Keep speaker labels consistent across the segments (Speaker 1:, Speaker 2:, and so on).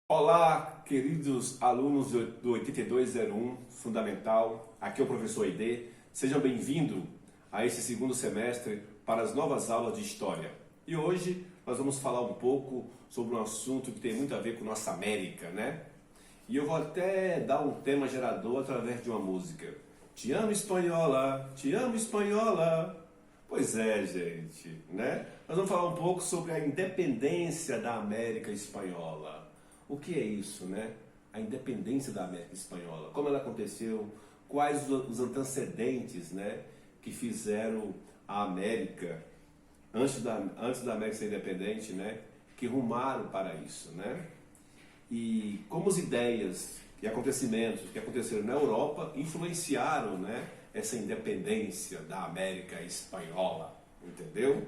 Speaker 1: Olá, queridos alunos do 8201 Fundamental, aqui é o professor Aide. Sejam bem-vindos a esse segundo semestre para as novas aulas de História. E hoje nós vamos falar um pouco sobre um assunto que tem muito a ver com nossa América, né? E eu vou até dar um tema gerador através de uma música. Te amo, espanhola, te amo, espanhola. Pois é, gente, né? Nós vamos falar um pouco sobre a independência da América Espanhola. O que é isso, né? A independência da América Espanhola. Como ela aconteceu, quais os antecedentes, né, que fizeram a América, antes da América ser independente, né, que rumaram para isso, né? E como as ideias e acontecimentos que aconteceram na Europa influenciaram, né, essa independência da América Espanhola, entendeu?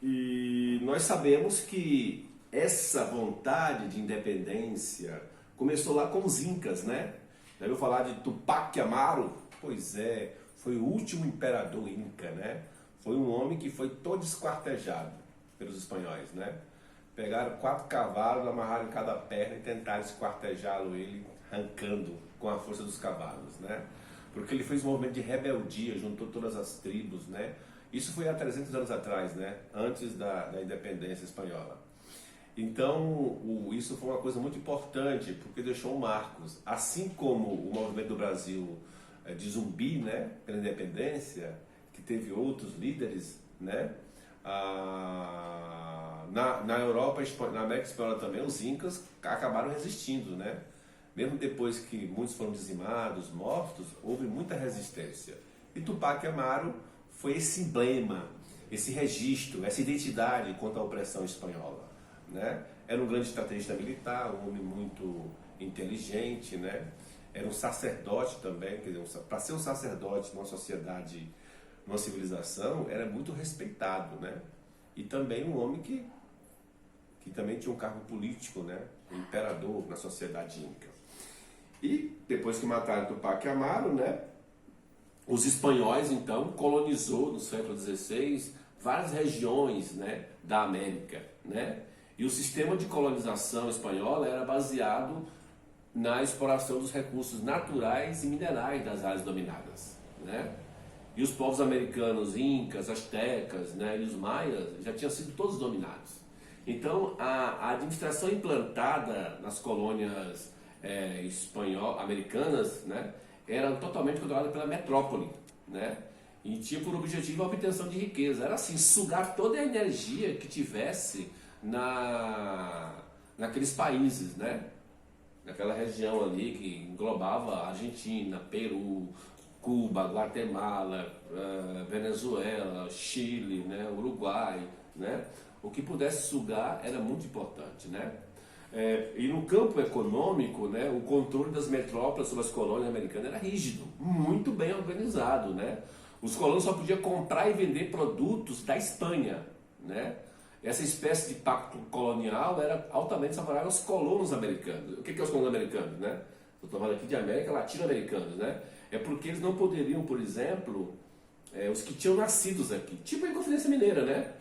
Speaker 1: E nós sabemos que essa vontade de independência começou lá com os Incas, né? Já ouviu falar de Tupac Amaru? Pois é, foi o último imperador Inca, né? Foi um homem que foi todo esquartejado pelos espanhóis, né? Pegaram 4 cavalos, amarraram em cada perna e tentaram esquartejá-lo, ele arrancando com a força dos cavalos, né? Porque ele fez um movimento de rebeldia, juntou todas as tribos, né? Isso foi há 300 anos atrás, né? Antes da independência espanhola. Então, isso foi uma coisa muito importante, porque deixou marcos. Assim como o movimento do Brasil de Zumbi, né, pela independência, que teve outros líderes, né, na Europa, na América Espanhola também, os Incas acabaram resistindo, né? Mesmo depois que muitos foram dizimados, mortos, houve muita resistência. E Tupac Amaru foi esse emblema, esse registro, essa identidade contra a opressão espanhola. Né? Era um grande estrategista militar, um homem muito inteligente, né? Era um sacerdote também, quer dizer, para ser um sacerdote numa sociedade, numa civilização, era muito respeitado, né? E também um homem que também tinha um cargo político, né? Um imperador na sociedade inca. E depois que mataram Tupac Amaru, né? Os espanhóis, então, colonizou no século XVI várias regiões, né, da América, né? E o sistema de colonização espanhola era baseado na exploração dos recursos naturais e minerais das áreas dominadas, né? E os povos americanos, incas, astecas, né, e os maias já tinham sido todos dominados. Então, a administração implantada nas colônias americanas, né, era totalmente controlada pela metrópole, né? E tinha por objetivo a obtenção de riqueza. Era assim, sugar toda a energia que tivesse naqueles países, né? Naquela região ali que englobava Argentina, Peru, Cuba, Guatemala, Venezuela, Chile, né? Uruguai, né? O que pudesse sugar era muito importante, né? E no campo econômico, né, o controle das metrópoles sobre as colônias americanas era rígido, muito bem organizado, né? Os colonos só podiam comprar e vender produtos da Espanha, né? Essa espécie de pacto colonial era altamente favorável aos colonos americanos. O que é os colonos americanos, né? Estou falando aqui de América latino-americanos, né? É porque eles não poderiam, por exemplo, os que tinham nascidos aqui, tipo a Inconfidência Mineira, né?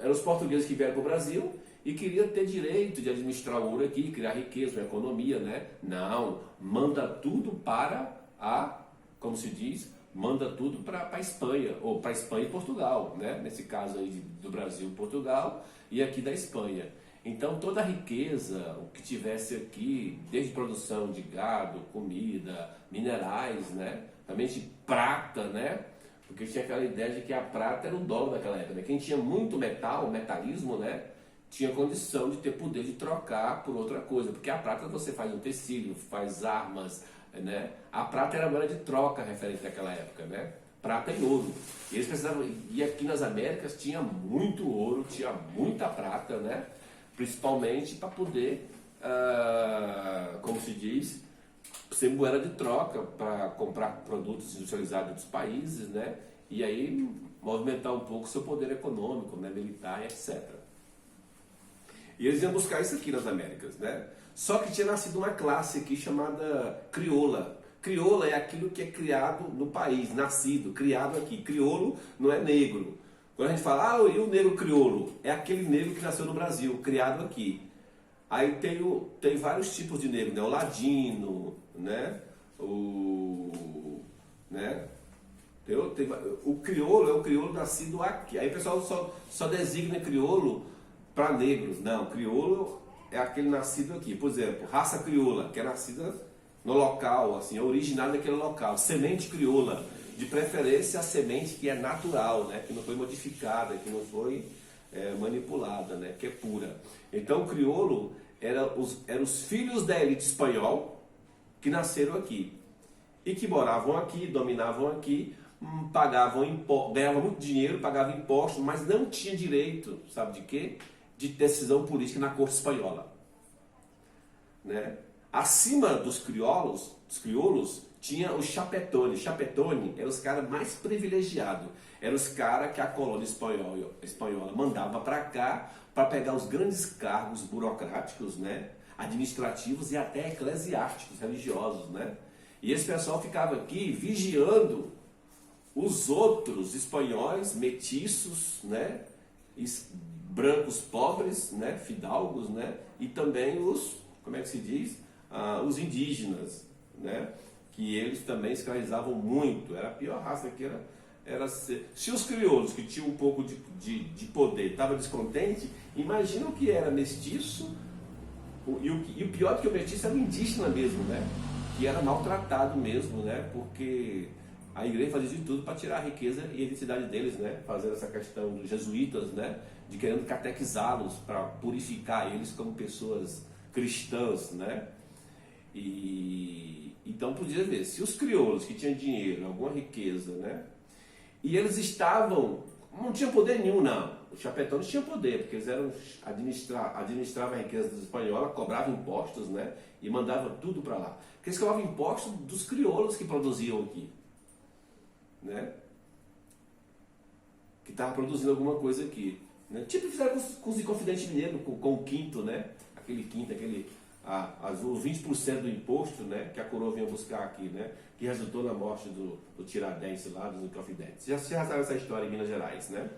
Speaker 1: Eram os portugueses que vieram para o Brasil e queriam ter direito de administrar o ouro aqui, criar riqueza, uma economia, né? Não, manda tudo para como se diz, manda tudo para a Espanha, ou para a Espanha e Portugal, né? Nesse caso aí do Brasil e Portugal, e aqui da Espanha. Então toda a riqueza, o que tivesse aqui, desde produção de gado, comida, minerais, né? Também de prata, né? Porque tinha aquela ideia de que a prata era o dólar daquela época, né? Quem tinha muito metal, metalismo, né, tinha condição de ter poder de trocar por outra coisa, porque a prata você faz um tecido, faz armas, né? A prata era a moeda de troca referente àquela época, né? Prata e ouro. E eles precisavam, e aqui nas Américas tinha muito ouro, tinha muita prata, né? Principalmente para poder, como se diz, ser moeda de troca para comprar produtos industrializados dos países, né? E aí movimentar um pouco seu poder econômico, né? Militar, etc. E eles iam buscar isso aqui nas Américas, né? Só que tinha nascido uma classe aqui chamada crioula. Crioula é aquilo que é criado no país, nascido, criado aqui. Crioulo não é negro. Quando a gente fala, e o negro crioulo? É aquele negro que nasceu no Brasil, criado aqui. Aí tem vários tipos de negro, né? O ladino, né? Né? O crioulo é o crioulo nascido aqui. Aí o pessoal só designa crioulo para negro. Não, crioulo é aquele nascido aqui. Por exemplo, raça crioula, que é nascida no local, assim, é originário daquele local. Semente crioula, de preferência a semente que é natural, né? Que não foi modificada, que não foi manipulada, né? Que é pura. Então o crioulo eram os filhos da elite espanhol que nasceram aqui e que moravam aqui, dominavam aqui, pagavam impostos, ganhavam muito dinheiro, pagavam impostos, mas não tinha direito, sabe de quê? De decisão política na corte espanhola, né? Acima dos crioulos, tinha os chapetones. Chapetone eram os caras mais privilegiados, eram os caras que a colônia espanhola mandava para cá para pegar os grandes cargos burocráticos, né? Administrativos e até eclesiásticos, religiosos, né? E esse pessoal ficava aqui vigiando os outros espanhóis, mestiços, né? Brancos pobres, né? Fidalgos, né? E também os, como é que se diz? Os indígenas, né? Que eles também escravizavam muito. Era a pior raça que era se os crioulos, que tinham um pouco de poder, estavam descontentes, imagina o que era mestiço, e o pior do que o mestiço era o indígena mesmo, né? Que era maltratado mesmo, né? Porque a igreja fazia de tudo para tirar a riqueza e a identidade deles, né? Fazendo essa questão dos jesuítas, né? De querendo catequizá-los para purificar eles como pessoas cristãs, né? E então podia ver, se os crioulos que tinham dinheiro, alguma riqueza, né? E eles não tinham poder nenhum, não. Os chapetones tinham poder, porque eles administravam a riqueza dos espanhóis, cobravam impostos, né? E mandavam tudo para lá. Porque eles cobravam impostos dos crioulos que produziam aqui, né? Que estavam produzindo alguma coisa aqui, né? Tipo fizeram com os Inconfidente Mineiro, com o quinto, né? Aquele quinto, os 20% do imposto, né, que a coroa vinha buscar aqui, né, que resultou na morte do Tiradentes lá, dos Inconfidentes. Já sabe essa história em Minas Gerais, né?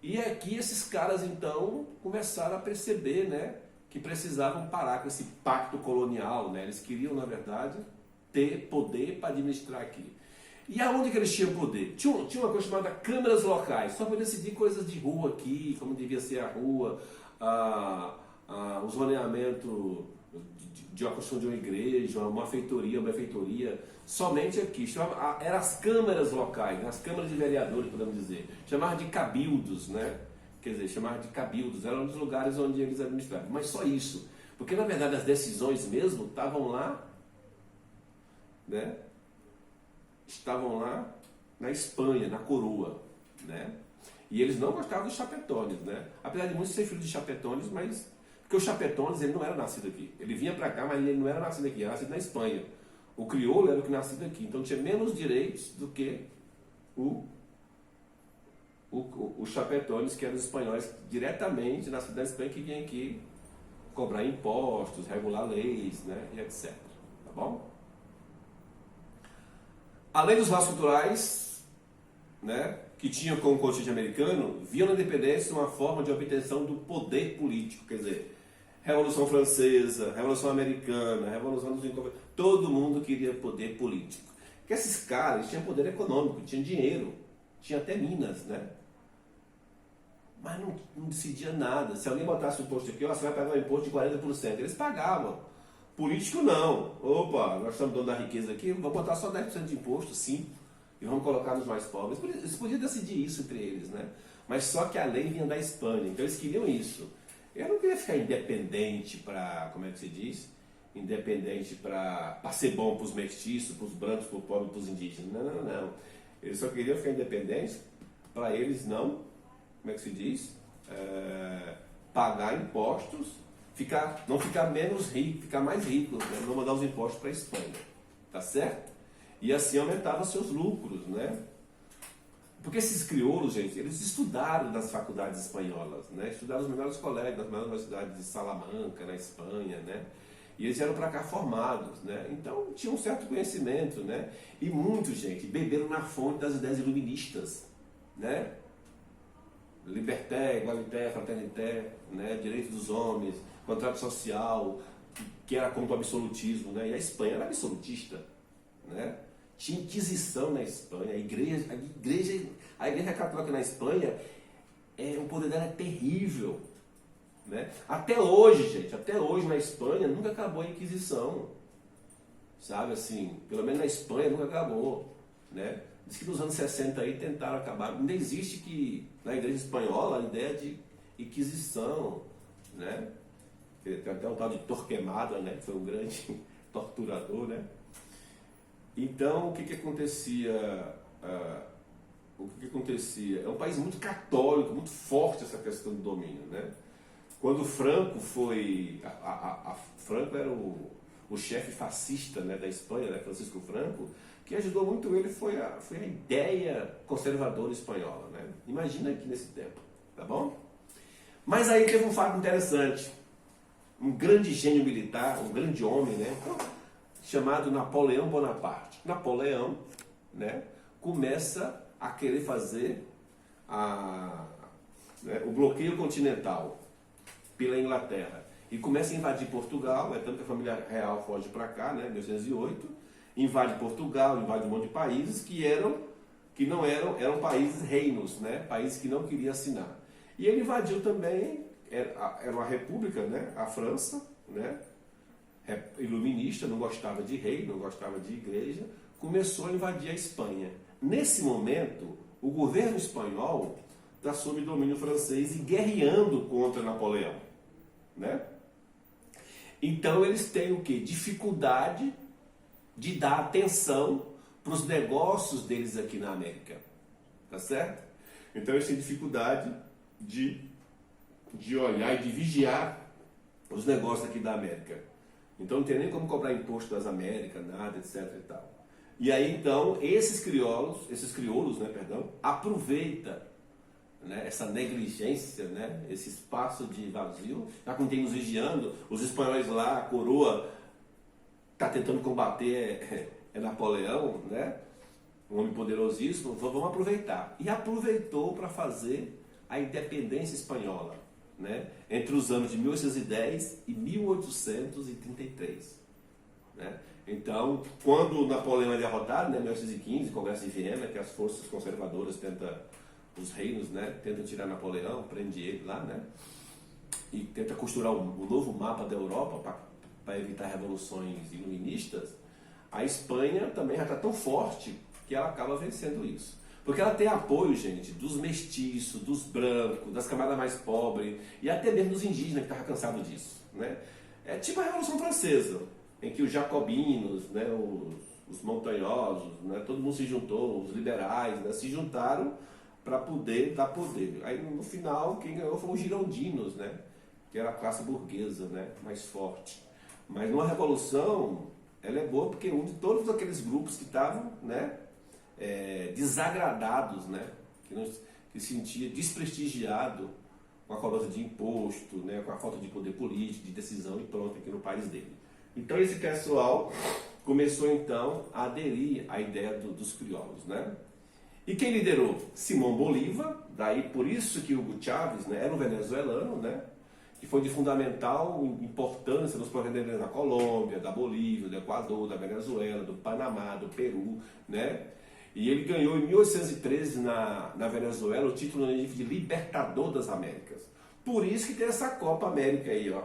Speaker 1: E aqui esses caras então começaram a perceber, né, que precisavam parar com esse pacto colonial, né? Eles queriam, na verdade, ter poder para administrar aqui. E aonde que eles tinham poder? Tinha uma coisa chamada câmaras locais, só para decidir coisas de rua aqui, como devia ser a rua, o zoneamento de uma construção de uma igreja, uma feitoria, somente aqui. Eram as câmaras locais, né? As câmaras de vereadores, podemos dizer. Chamavam de cabildos, né? Quer dizer, chamavam de cabildos, eram os lugares onde eles administravam. Mas só isso. Porque, na verdade, as decisões mesmo estavam lá, né? Estavam lá na Espanha, na coroa, né? E eles não gostavam dos chapetones, né? Apesar de muitos ser filhos de chapetones, mas... Porque o chapetones, ele não era nascido aqui. Ele vinha para cá, mas ele não era nascido aqui, era nascido na Espanha. O crioulo era o que nascido aqui. Então tinha menos direitos do que os chapetones, que eram os espanhóis diretamente nascidos na Espanha, que vinham aqui cobrar impostos, regular leis, né, e etc. Tá bom? Além dos laços culturais, né, que tinham com o continente americano, viam na independência uma forma de obtenção do poder político, quer dizer, Revolução Francesa, Revolução Americana, Revolução dos Inconfidentes, todo mundo queria poder político. Porque esses caras tinham poder econômico, tinham dinheiro, tinham até minas, né? Mas não decidia nada. Se alguém botasse o imposto aqui, você vai pagar um imposto de 40%. Eles pagavam. Político não. Opa, nós estamos donos da riqueza aqui, vamos botar só 10% de imposto, sim, e vamos colocar nos mais pobres. Eles podiam decidir isso entre eles, né? Mas só que a lei vinha da Espanha, então eles queriam isso. Eu não queria ficar independente para, como é que se diz? Independente para ser bom para os mestiços, para os brancos, para os pobres, para os indígenas. Não. Eles só queriam ficar independentes para eles não, como é que se diz? Pagar impostos, não ficar menos rico, ficar mais rico, né? Não mandar os impostos para a Espanha. Tá certo? E assim aumentava seus lucros, né? Porque esses crioulos, gente, eles estudaram nas faculdades espanholas, né? Estudaram nos melhores colégios, nas melhores universidades de Salamanca, na Espanha, né? E eles vieram para cá formados, né? Então tinham um certo conhecimento, né? E muitos, gente, beberam na fonte das ideias iluministas, né? Liberté, igualité, fraternité, né? Direitos dos homens, contrato social, que era contra o absolutismo, né? E a Espanha era absolutista, né? Tinha Inquisição na Espanha, a igreja católica na Espanha, o poder dela é terrível, né? Até hoje, gente, até hoje na Espanha nunca acabou a Inquisição, sabe assim, pelo menos na Espanha nunca acabou, né? Diz que nos anos 60 aí tentaram acabar, ainda existe que na igreja espanhola a ideia de Inquisição, né? Tem até o tal de Torquemada, né? Que foi um grande torturador, né? Então, o que que acontecia? O que que acontecia? É um país muito católico, muito forte essa questão do domínio, né? Quando Franco foi... Franco era o chefe fascista, né, da Espanha, né, Francisco Franco, que ajudou muito ele foi a ideia conservadora espanhola, né? Imagina aqui nesse tempo, tá bom? Mas aí teve um fato interessante. Um grande gênio militar, um grande homem, né, chamado Napoleão Bonaparte. Napoleão, né, começa a querer fazer o bloqueio continental pela Inglaterra e começa a invadir Portugal, tanto que a família real foge para cá, né, em 1808, invade Portugal, invade um monte de países que não eram países reinos, né, países que não queriam assinar. E ele invadiu também, era uma república, né, a França, né, iluminista, não gostava de rei, não gostava de igreja, começou a invadir a Espanha. Nesse momento, o governo espanhol está sob domínio francês e guerreando contra Napoleão, né? Então eles têm o quê? Dificuldade de dar atenção para os negócios deles aqui na América, tá certo? Então eles têm dificuldade de olhar e de vigiar os negócios aqui da América. Então não tem nem como cobrar imposto das Américas, nada, etc e tal. E aí então esses crioulos, né, aproveita, né, essa negligência, né, esse espaço de vazio, já quando tem nos vigiando, os espanhóis lá, a coroa está tentando combater Napoleão, né, um homem poderosíssimo, vamos aproveitar. E aproveitou para fazer a independência espanhola, né, entre os anos de 1810 e 1833. Né? Então, quando Napoleão é derrotado, né, em 1815, Congresso de Viena, que as forças conservadoras os reinos, né, tentam tirar Napoleão, prende ele lá, né, e tenta costurar um novo mapa da Europa para evitar revoluções iluministas, a Espanha também já está tão forte que ela acaba vencendo isso. Porque ela tem apoio, gente, dos mestiços, dos brancos, das camadas mais pobres e até mesmo dos indígenas que estavam cansados disso, né? É tipo a Revolução Francesa, em que os jacobinos, né, os montanhosos, né, todo mundo se juntou, os liberais, né, se juntaram para poder dar poder. Aí no final quem ganhou foram os girondinos, né, que era a classe burguesa, né, mais forte. Mas numa revolução ela é boa porque une todos aqueles grupos que estavam, né, desagradados, né, que se sentia desprestigiado com a cobrança de imposto, né, com a falta de poder político, de decisão e pronto aqui no país dele. Então esse pessoal começou então a aderir à ideia dos crioulos, né? E quem liderou? Simão Bolívar, daí por isso que Hugo Chávez, né, era um venezuelano, né, que foi de fundamental importância nos projetos da Colômbia, da Bolívia, do Equador, da Venezuela, do Panamá, do Peru, né? E ele ganhou em 1813 na Venezuela o título de Libertador das Américas. Por isso que tem essa Copa América aí, ó.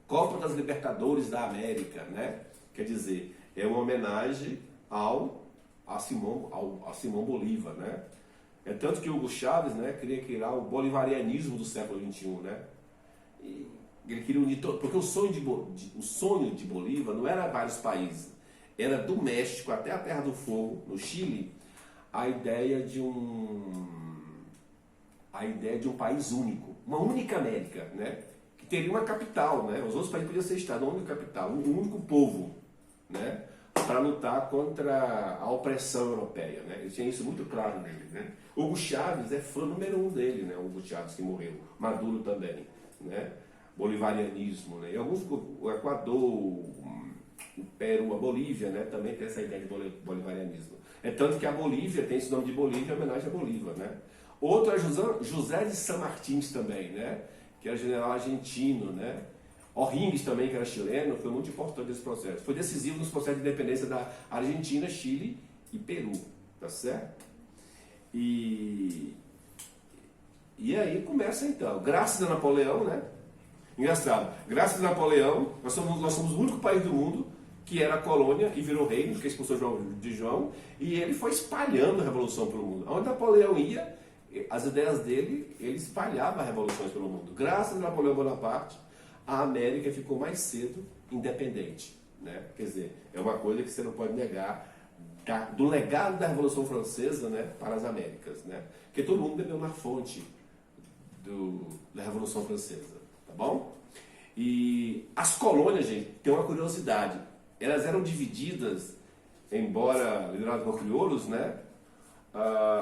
Speaker 1: Copa das Libertadores da América, né? Quer dizer, é uma homenagem a Simão Bolívar, né? É tanto que Hugo Chávez, né, queria criar o bolivarianismo do século XXI, né? E ele queria unir porque o sonho de Bolívar não era vários países, era do México até a Terra do Fogo, no Chile, a ideia de um país único, uma única América, né? Que teria uma capital, né? Os outros países podiam ser estados, uma única capital, um único povo, né? Para lutar contra a opressão europeia, né? Ele tinha isso muito claro nele, né? Hugo Chávez é fã número 1 dele, né? Hugo Chávez que morreu, Maduro também, né? Bolivarianismo, né? E alguns, o Equador, o Peru, a Bolívia, né? Também tem essa ideia de bolivarianismo. É tanto que a Bolívia tem esse nome de Bolívia em homenagem a Bolívar, né? Outro é José de San Martín também, né? Que era general argentino, né? O'Higgins também, que era chileno, foi muito importante nesse processo. Foi decisivo nos processos de independência da Argentina, Chile e Peru, tá certo? E aí começa então, graças a Napoleão, né? Engraçado, graças a Napoleão, nós somos o único país do mundo que era colônia e virou reino, que expulsou João, e ele foi espalhando a revolução pelo mundo. Onde Napoleão ia, as ideias dele, ele espalhava revoluções pelo mundo. Graças a Napoleão Bonaparte, a América ficou mais cedo independente, né? Quer dizer, é uma coisa que você não pode negar do legado da Revolução Francesa, né, para as Américas, né? Porque todo mundo bebeu na fonte da Revolução Francesa, tá bom? E as colônias, gente, tem uma curiosidade, elas eram divididas, embora lideradas por crioulos, né?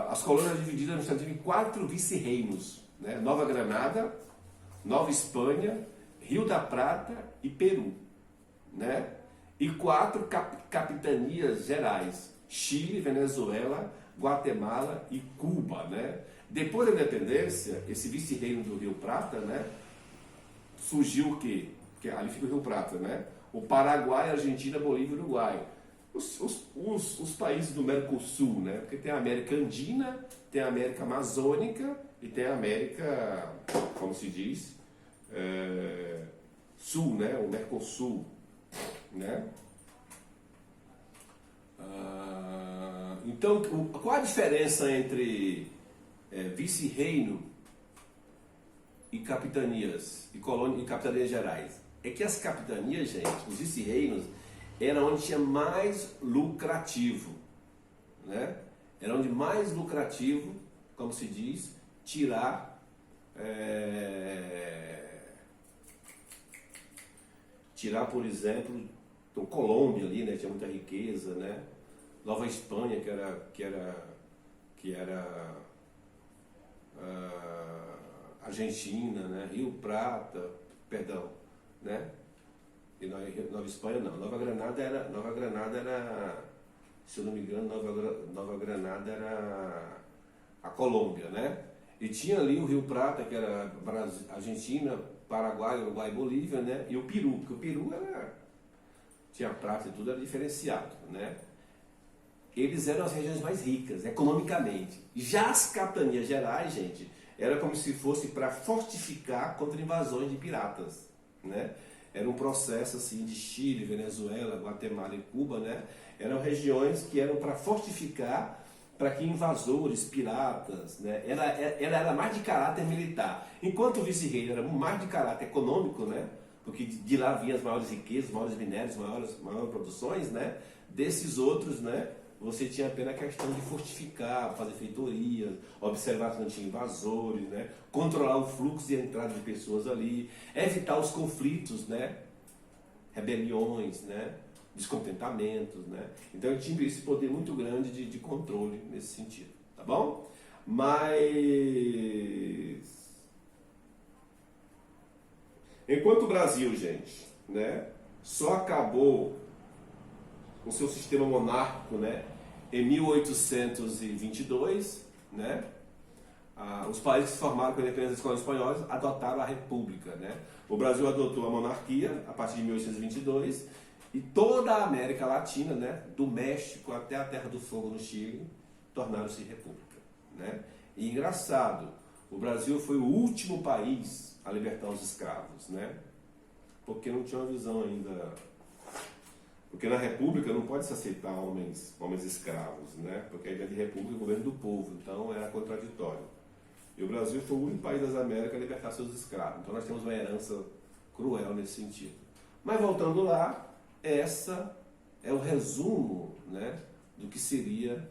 Speaker 1: As colônias eram divididas em 4 vice-reinos, né? Nova Granada, Nova Espanha, Rio da Prata e Peru, né? E 4 capitanias gerais, Chile, Venezuela, Guatemala e Cuba, né? Depois da independência, esse vice-reino do Rio Prata, né? Surgiu o quê? Que ali fica o Rio Prata, né? O Paraguai, Argentina, Bolívia e Uruguai. Os países do Mercosul, né? Porque tem a América Andina, tem a América Amazônica e tem a América, como se diz, Sul, né? O Mercosul, né? Então, qual a diferença entre vice-reino e capitanias e colônias e capitanias gerais? É que as capitanias, gente, os vice-reinos, era onde tinha mais lucrativo, né? Era onde mais lucrativo, como se diz, tirar por exemplo, então, Colômbia ali, né? Tinha muita riqueza, né? Nova Espanha, que era Argentina, né? Rio Prata, perdão, né? E Nova Espanha não, Nova Granada era, se eu não me engano, Nova Granada era a Colômbia, né? E tinha ali o Rio Prata, que era Argentina, Paraguai, Uruguai e Bolívia, né? E o Peru, porque o Peru tinha prata e tudo, era diferenciado, né? Eles eram as regiões mais ricas, economicamente. Já as capitanias gerais, gente, era como se fosse para fortificar contra invasões de piratas, né? Era um processo assim de Chile, Venezuela, Guatemala e Cuba, né? Eram regiões que eram para fortificar para que invasores, piratas, né? Ela era mais de caráter militar. Enquanto o vice-rei era mais de caráter econômico, né? Porque de lá vinham as maiores riquezas, maiores minérios, maiores produções, né? Desses outros, né? Você tinha apenas a questão de fortificar, fazer feitorias, observar que não tinha invasores, né? Controlar o fluxo e a entrada de pessoas ali, evitar os conflitos, né? Rebeliões, né? Descontentamentos, né? Então ele tinha esse poder muito grande de controle nesse sentido, tá bom? Mas enquanto o Brasil, gente, né, só acabou o seu sistema monárquico, né, em 1822, né, os países que se formaram com a independência das colônias espanholas adotaram a república, né. O Brasil adotou a monarquia a partir de 1822 e toda a América Latina, né, do México até a Terra do Fogo no Chile, tornaram-se república, né. E engraçado, o Brasil foi o último país a libertar os escravos, né, porque não tinha uma visão ainda. Porque na república não pode se aceitar homens escravos, né? Porque a ideia de república é o governo do povo, então era contraditório. E o Brasil foi o único país das Américas a libertar seus escravos. Então nós temos uma herança cruel nesse sentido. Mas voltando lá, essa é o resumo, né, do que seria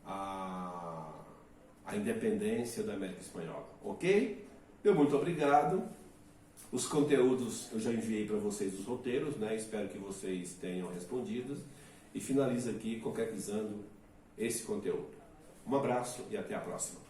Speaker 1: a independência da América Espanhola. Ok? Meu muito obrigado. Os conteúdos eu já enviei para vocês os roteiros, né? Espero que vocês tenham respondido. E finalizo aqui concretizando esse conteúdo. Um abraço e até a próxima.